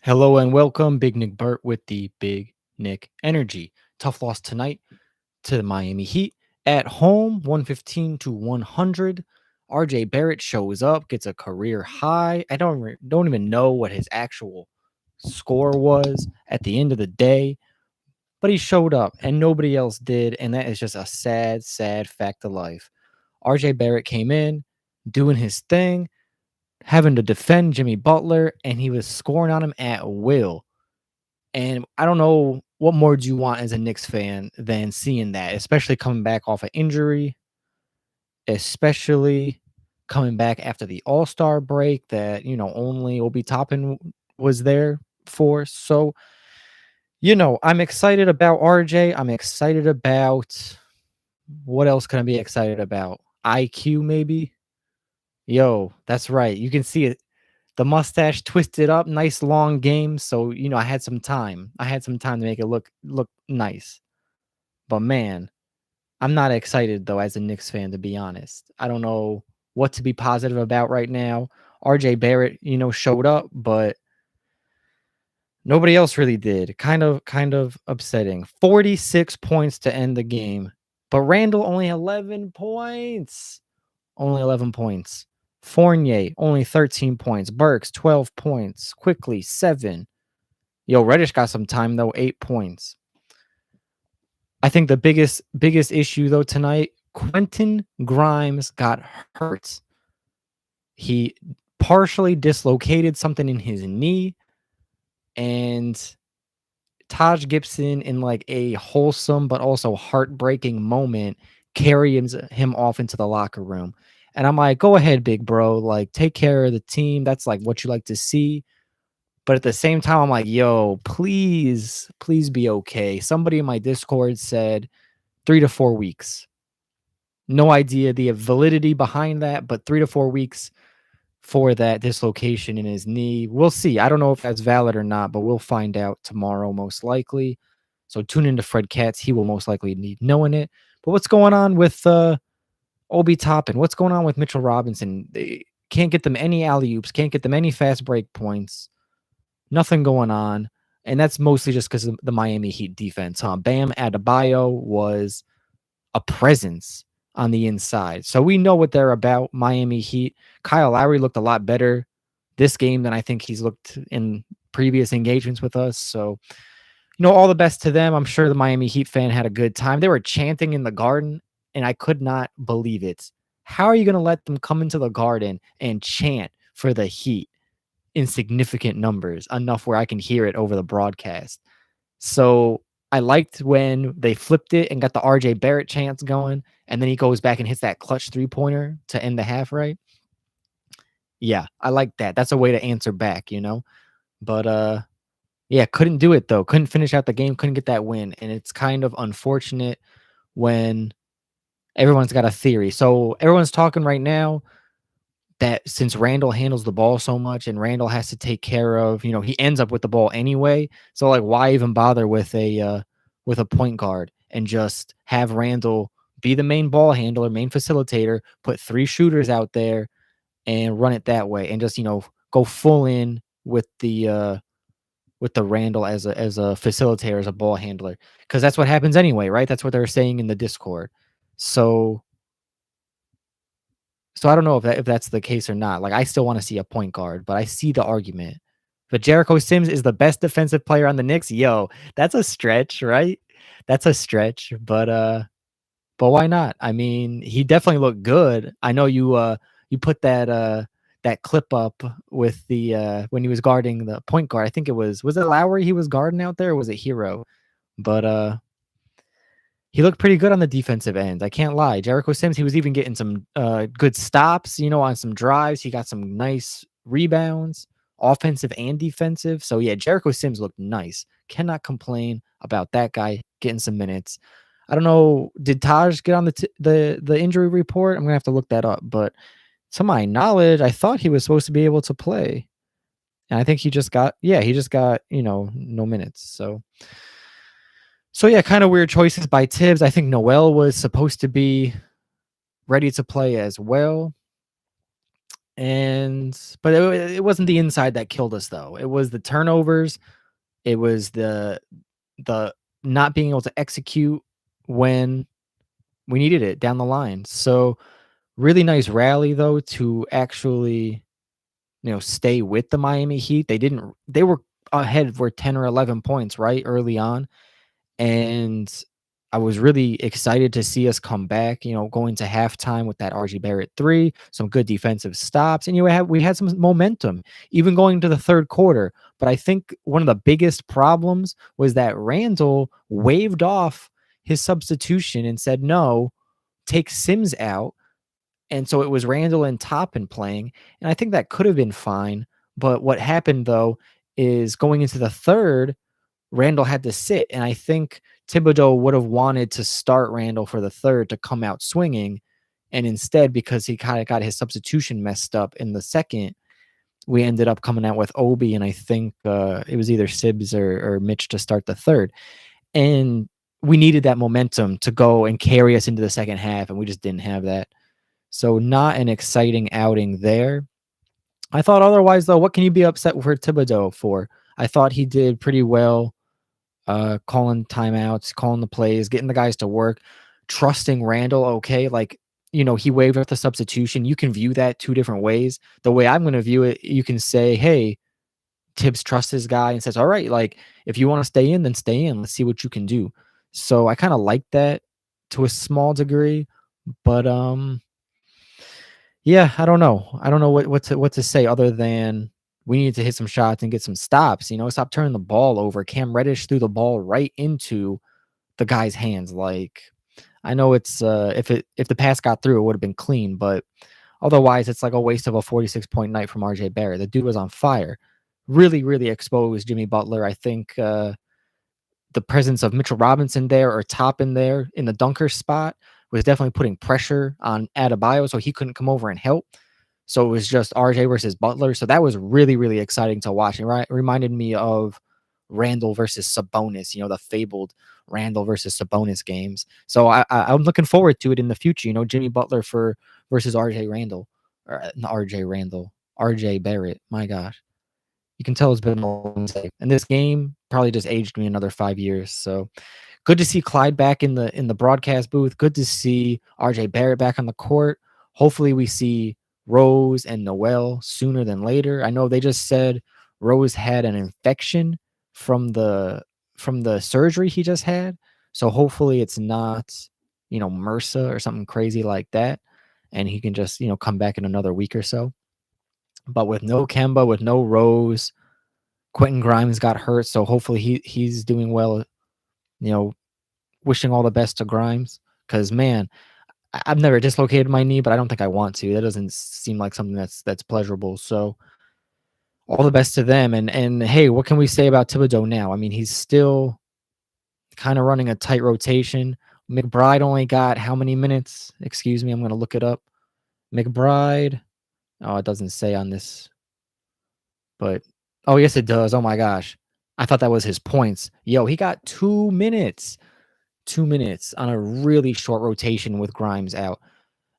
Hello and welcome, Big Nick Burt with the Big Nick Energy. Tough loss tonight to the Miami Heat at home, 115 to 100. RJ Barrett shows up, gets a career high. I don't even know what his actual score was at the end of the day, but he showed up and nobody else did, and that is just a sad, sad fact of life. RJ Barrett came in doing his thing, having to defend Jimmy Butler, and he was scoring on him at will. And I don't know what more do you want as a Knicks fan than seeing that, especially coming back off an injury, especially coming back after the All-Star break that, only Obi Toppin was there for. So, I'm excited about RJ. I'm excited about what else can I be excited about? IQ maybe? Yo, that's right. You can see it. The mustache twisted up, nice long game. So, I had some time. I had some time to make it look nice. But man, I'm not excited though as a Knicks fan, to be honest. I don't know what to be positive about right now. RJ Barrett, showed up, but nobody else really did. Kind of upsetting. 46 points to end the game. But Randall only 11 points. Only 11 points. Fournier, only 13 points. Burks, 12 points. Quickly, 7. Yo, Reddish got some time, though, 8 points. I think the biggest issue, though, tonight, Quentin Grimes got hurt. He partially dislocated something in his knee, and Taj Gibson, in like a wholesome but also heartbreaking moment, carries him off into the locker room. And I'm like, go ahead, big bro. Like, take care of the team. That's like what you like to see. But at the same time, I'm like, yo, please be okay. Somebody in my Discord said 3 to 4 weeks. No idea the validity behind that, but 3 to 4 weeks for that dislocation in his knee. We'll see. I don't know if that's valid or not, but we'll find out tomorrow, most likely. So tune into Fred Katz. He will most likely need knowing it. But what's going on with Obi Toppin? What's going on with Mitchell Robinson? They can't get them any alley-oops, can't get them any fast break points. Nothing going on. And that's mostly just because of the Miami Heat defense. Bam Adebayo was a presence on the inside. So we know what they're about, Miami Heat. Kyle Lowry looked a lot better this game than I think he's looked in previous engagements with us. So, all the best to them. I'm sure the Miami Heat fan had a good time. They were chanting in the Garden, and I could not believe it. How are you going to let them come into the Garden and chant for the Heat in significant numbers, enough where I can hear it over the broadcast? So I liked when they flipped it and got the RJ Barrett chance going, and then he goes back and hits that clutch 3-pointer to end the half, right? Yeah, I like that. That's a way to answer back, But yeah, couldn't do it though. Couldn't finish out the game, couldn't get that win. And it's kind of unfortunate when everyone's got a theory. So everyone's talking right now that since Randall handles the ball so much and Randall has to take care of, he ends up with the ball anyway. So like, why even bother with a point guard and just have Randall be the main ball handler, main facilitator, put 3 shooters out there and run it that way, and just go full in with the Randall as a facilitator, as a ball handler, because that's what happens anyway, right? That's what they're saying in the Discord. So I don't know if that's the case or not. Like, I still want to see a point guard, but I see the argument. But Jericho Sims is the best defensive player on the Knicks. Yo, that's a stretch, right? That's a stretch, but why not? I mean, he definitely looked good. I know you put that clip up with the when he was guarding the point guard. I think it was it Lowry he was guarding out there, or was it Hero? But he looked pretty good on the defensive end. I can't lie. Jericho Sims, he was even getting some good stops, on some drives. He got some nice rebounds, offensive and defensive. So yeah, Jericho Sims looked nice. Cannot complain about that guy getting some minutes. I don't know. Did Taj get on the injury report? I'm gonna have to look that up. But to my knowledge, I thought he was supposed to be able to play, and I think he just got no minutes. So yeah, kind of weird choices by Tibbs. I think Noel was supposed to be ready to play as well. But it wasn't the inside that killed us though. It was the turnovers. It was the not being able to execute when we needed it down the line. So really nice rally though to actually, stay with the Miami Heat. They were ahead for 10 or 11 points, right, early on, and I was really excited to see us come back, going to halftime with that RJ Barrett 3, some good defensive stops, and we had some momentum even going to the third quarter. But I think one of the biggest problems was that Randall waved off his substitution and said, "No, take Sims out." And so it was Randall and Toppin playing, and I think that could have been fine. But what happened though is going into the third, Randall had to sit, and I think Thibodeau would have wanted to start Randall for the third to come out swinging, and instead, because he kind of got his substitution messed up in the second, we ended up coming out with Obi, and I think it was either Sibbs or Mitch to start the third, and we needed that momentum to go and carry us into the second half, and we just didn't have that. So not an exciting outing there. I thought otherwise, though, what can you be upset for Thibodeau for? I thought he did pretty well, calling timeouts, calling the plays, getting the guys to work, trusting Randall. Okay, like, he waived off the substitution. You can view that two different ways. The way I'm going to view it, you can say, hey, Tibbs trusts his guy and says, all right, like, if you want to stay in, then stay in. Let's see what you can do. So I kind of like that to a small degree, but yeah, I don't know. I don't know what to say other than we need to hit some shots and get some stops. Stop turning the ball over. Cam Reddish threw the ball right into the guy's hands. Like, I know it's if the pass got through, it would have been clean, but otherwise, it's like a waste of a 46-point night from RJ Barrett. The dude was on fire. Really, really exposed Jimmy Butler. I think the presence of Mitchell Robinson there or Toppin there in the dunker spot was definitely putting pressure on Adebayo, so he couldn't come over and help. So it was just RJ versus Butler. So that was really, really exciting to watch. It reminded me of Randall versus Sabonis, the fabled Randall versus Sabonis games. So I'm looking forward to it in the future. Jimmy Butler versus RJ Randall, or not RJ Randall, RJ Barrett. My gosh, you can tell it's been a long day. And this game probably just aged me another 5 years. So good to see Clyde back in the broadcast booth. Good to see RJ Barrett back on the court. Hopefully we see Rose and Noel sooner than later. I know they just said Rose had an infection from the surgery he just had. So hopefully it's not, MRSA or something crazy like that. And he can just, come back in another week or so. But with no Kemba, with no Rose, Quentin Grimes got hurt. So hopefully he's doing well, wishing all the best to Grimes. Because, man, I've never dislocated my knee, but I don't think I want to. That doesn't seem like something that's pleasurable. So all the best to them. And hey, what can we say about Thibodeau now? I mean, he's still kind of running a tight rotation. McBride only got how many minutes? Excuse me, I'm going to look it up. McBride. Oh, it doesn't say on this. But, oh, yes, it does. Oh, my gosh. I thought that was his points. Yo, he got 2 minutes. 2 minutes on a really short rotation with Grimes out.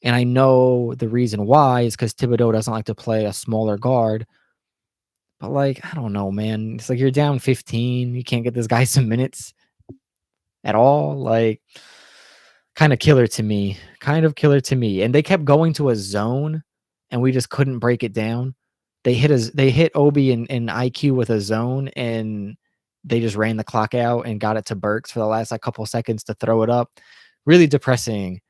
And I know the reason why is because Thibodeau doesn't like to play a smaller guard. But, like, I don't know, man. It's like you're down 15. You can't get this guy some minutes at all. Like, kind of killer to me. Kind of killer to me. And they kept going to a zone, and we just couldn't break it down. They hit Obi and IQ with a zone, and they just ran the clock out and got it to Burks for the last couple of seconds to throw it up. Really depressing.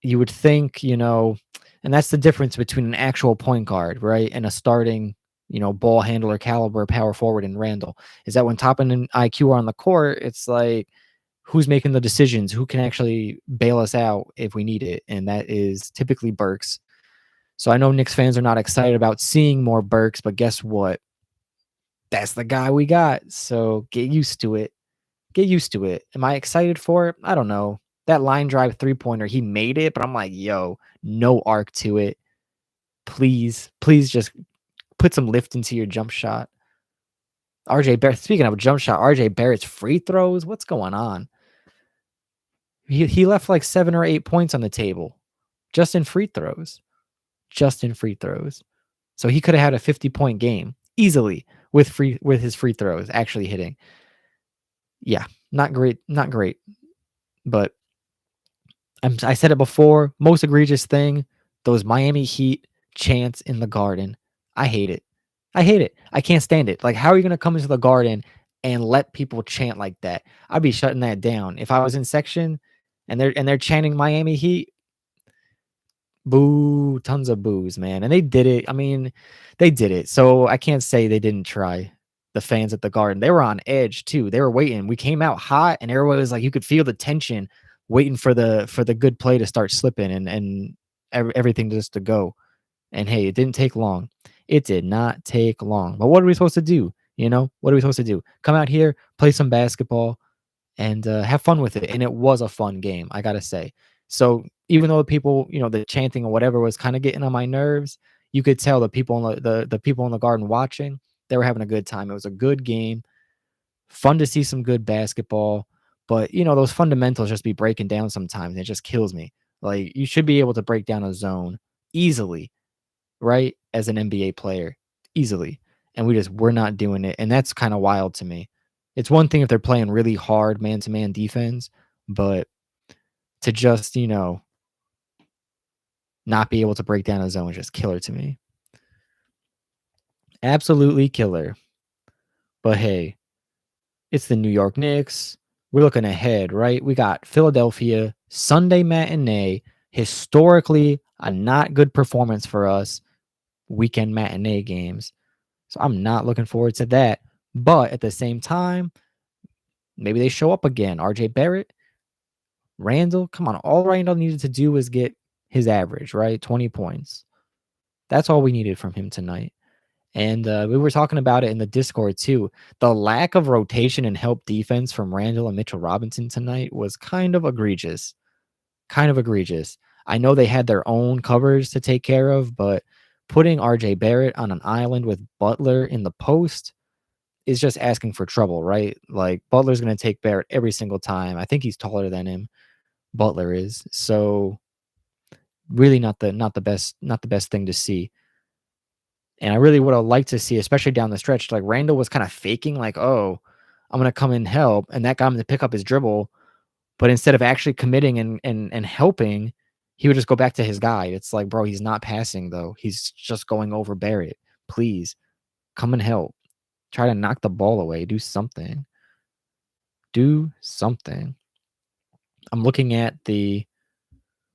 You would think, and that's the difference between an actual point guard, right, and a starting, ball handler caliber power forward in Randall, is that when Toppin and IQ are on the court, it's like, who's making the decisions? Who can actually bail us out if we need it? And that is typically Burks. So I know Knicks fans are not excited about seeing more Burks, but guess what? That's the guy we got. So get used to it. Get used to it. Am I excited for it? I don't know. That line drive 3-pointer, he made it, but I'm like, yo, no arc to it. Please just put some lift into your jump shot. RJ Barrett, speaking of a jump shot, RJ Barrett's free throws, what's going on? He left like 7 or 8 points on the table just in free throws. just in free throws. So he could have had a 50-point game easily with his free throws actually hitting. Yeah, not great, not great. But I said it before, most egregious thing, those Miami Heat chants in the Garden. I hate it. I hate it. I can't stand it. Like, how are you gonna come into the Garden and let people chant like that? I'd be shutting that down. If I was in section and they're chanting Miami Heat, boo, tons of boos, man. And they did it. I mean, they did it. So I can't say they didn't try. The fans at the Garden, they were on edge too. They were waiting. We came out hot, and everyone was like, you could feel the tension, waiting for the good play to start slipping and everything just to go. And hey, it didn't take long. It did not take long. But what are we supposed to do? You know, what are we supposed to do? Come out here, play some basketball, and have fun with it. And it was a fun game, I gotta say. So even though the people, the chanting or whatever was kind of getting on my nerves, you could tell the people in the people in the Garden watching, they were having a good time. It was a good game, fun to see some good basketball. But those fundamentals just be breaking down sometimes. And it just kills me. Like, you should be able to break down a zone easily, right? As an NBA player, easily. And we're not doing it. And that's kind of wild to me. It's one thing if they're playing really hard man to man defense, but to just, not be able to break down a zone is just killer to me. Absolutely killer. But hey, it's the New York Knicks. We're looking ahead, right? We got Philadelphia, Sunday matinee, historically a not good performance for us, weekend matinee games. So I'm not looking forward to that. But at the same time, maybe they show up again. RJ Barrett, Randall, come on. All Randall needed to do was get his average, right? 20 points. That's all we needed from him tonight. And we were talking about it in the Discord too. The lack of rotation and help defense from Randall and Mitchell Robinson tonight was kind of egregious. Kind of egregious. I know they had their own covers to take care of, but putting RJ Barrett on an island with Butler in the post is just asking for trouble, right? Like, Butler's going to take Barrett every single time. I think he's taller than him. Butler is. So really not the best thing to see. And I really would have liked to see, especially down the stretch, like Randall was kind of faking, like, oh, I'm gonna come and help, and that got him to pick up his dribble. But instead of actually committing and helping, he would just go back to his guy. It's like, bro, he's not passing though. He's just going over Barrett. Please come and help. Try to knock the ball away. Do something. Do something. I'm looking at the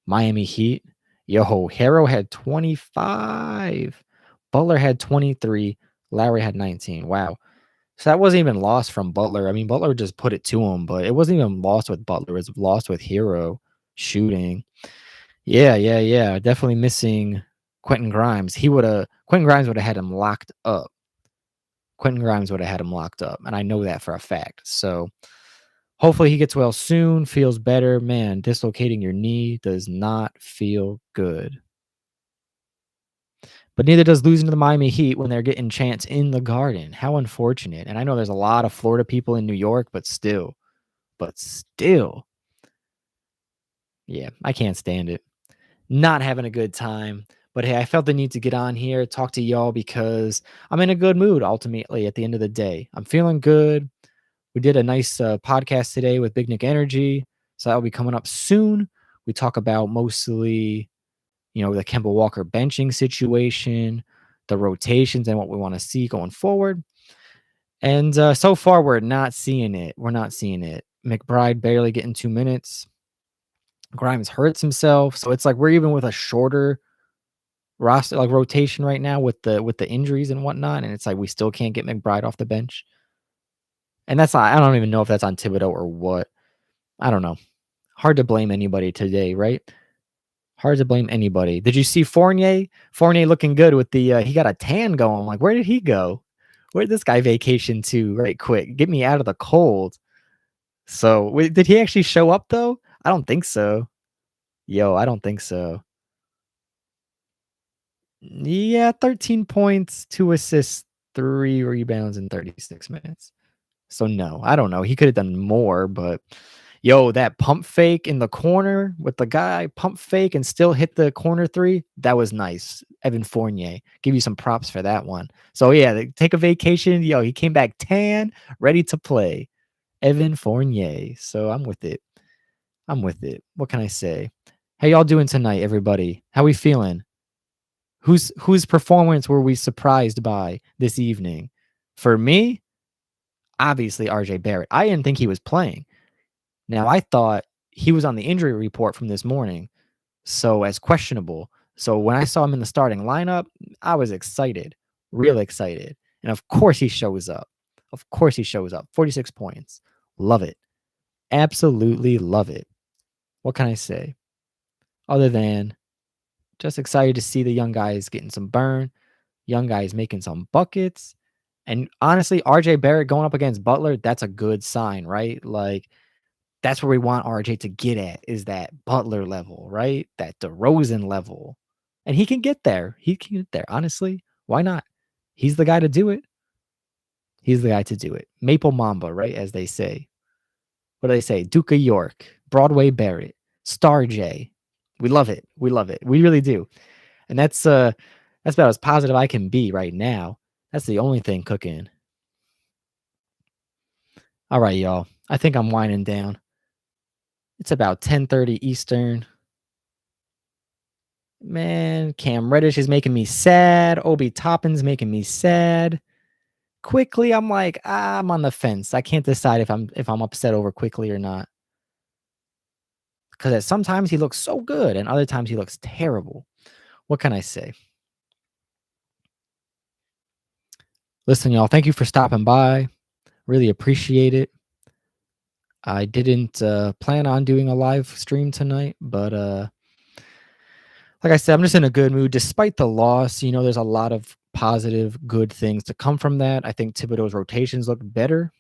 Miami Heat. Yo, Harrow had 25. Butler had 23. Lowry had 19. Wow. So that wasn't even lost from Butler. I mean, Butler just put it to him, but it wasn't even lost with Butler. It was lost with Hero shooting. Yeah, yeah, yeah. Definitely missing Quentin Grimes. Quentin Grimes would have had him locked up. Quentin Grimes would have had him locked up. And I know that for a fact. So hopefully he gets well soon, feels better. Man, dislocating your knee does not feel good. But neither does losing to the Miami Heat when they're getting chants in the Garden. How unfortunate. And I know there's a lot of Florida people in New York, but still. Yeah, I can't stand it. Not having a good time. But hey, I felt the need to get on here, talk to y'all because I'm in a good mood ultimately at the end of the day. I'm feeling good. We did a nice podcast today with Big Nick Energy. So that'll be coming up soon. We talk about mostly, the Kemba Walker benching situation, the rotations, and what we want to see going forward. And so far, we're not seeing it. We're not seeing it. McBride barely getting 2 minutes. Grimes hurts himself. So it's like we're even with a shorter roster, like rotation right now with the injuries and whatnot. And it's like we still can't get McBride off the bench. And I don't even know if that's on Thibodeau or what. I don't know. Hard to blame anybody today, right? Hard to blame anybody. Did you see Fournier? Fournier looking good with he got a tan going. Like, where did he go? Where did this guy vacation to right quick? Get me out of the cold. So, wait, did he actually show up though? I don't think so. Yo, I don't think so. Yeah, 13 points, 2 assists, 3 rebounds in 36 minutes. So no, I don't know. He could have done more, but Yo, that pump fake in the corner with the guy pump fake and still hit the corner three. That was nice. Evan Fournier. Give you some props for that one. So yeah, take a vacation. Yo, he came back tan, ready to play. Evan Fournier. So I'm with it. I'm with it. What can I say? How y'all doing tonight, everybody? How we feeling? Whose performance were we surprised by this evening? For me, obviously RJ Barrett. I didn't think he was playing. Now I thought he was on the injury report from this morning, so as questionable. So when I saw him in the starting lineup, I was excited, real excited. And of course he shows up. Of course he shows up. 46 points. Love it. Absolutely love it. What can I say? Other than just excited to see the young guys getting some burn, young guys making some buckets. And honestly, RJ Barrett going up against Butler, that's a good sign, right? Like, that's where we want RJ to get at, is that Butler level, right? That DeRozan level. And he can get there. He can get there. Honestly, why not? He's the guy to do it. He's the guy to do it. Maple Mamba, right? As they say. What do they say? Duke of York, Broadway Barrett, Star J. We love it. We love it. We really do. And that's about as positive I can be right now. That's the only thing cooking. All right, y'all. I think I'm winding down. It's about 10:30 Eastern. Man, Cam Reddish is making me sad. Obi Toppin's making me sad. Quickly, I'm like, I'm on the fence. I can't decide if I'm upset over Quickly or not. Because sometimes he looks so good and other times he looks terrible. What can I say? Listen, y'all, thank you for stopping by. Really appreciate it. I didn't plan on doing a live stream tonight, but like I said, I'm just in a good mood. Despite the loss, there's a lot of positive, good things to come from that. I think Thibodeau's rotations look better.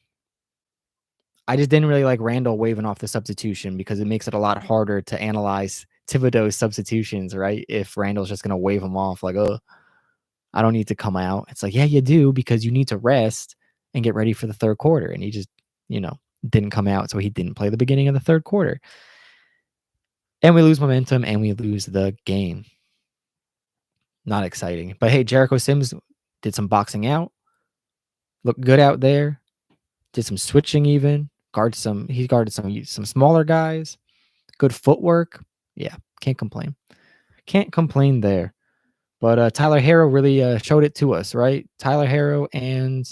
I just didn't really like Randall waving off the substitution because it makes it a lot harder to analyze Thibodeau's substitutions, right? If Randall's just going to wave them off like, oh, I don't need to come out. It's like, yeah, you do, because you need to rest and get ready for the third quarter. And he just, didn't come out. So he didn't play the beginning of the third quarter. And we lose momentum and we lose the game. Not exciting. But hey, Jericho Sims did some boxing out. Looked good out there. Did some switching even. He guarded some smaller guys. Good footwork. Yeah, can't complain. Can't complain there. But Tyler Harrow really showed it to us, right? Tyler Harrow and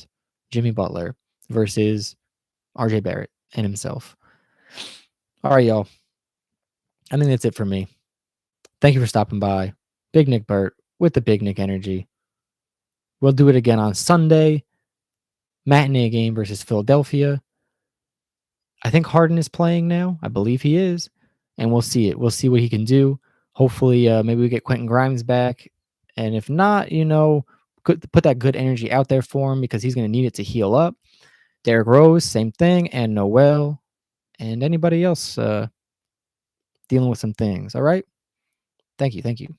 Jimmy Butler versus RJ Barrett and himself. All right, y'all. I think that's it for me. Thank you for stopping by. Big Nick Burt with the Big Nick Energy. We'll do it again on Sunday. Matinee game versus Philadelphia. I think Harden is playing now. I believe he is. And we'll see it. We'll see what he can do. Hopefully, maybe we get Quentin Grimes back. And if not, put that good energy out there for him because he's going to need it to heal up. Derrick Rose, same thing. And Noel and anybody else dealing with some things. All right. Thank you. Thank you.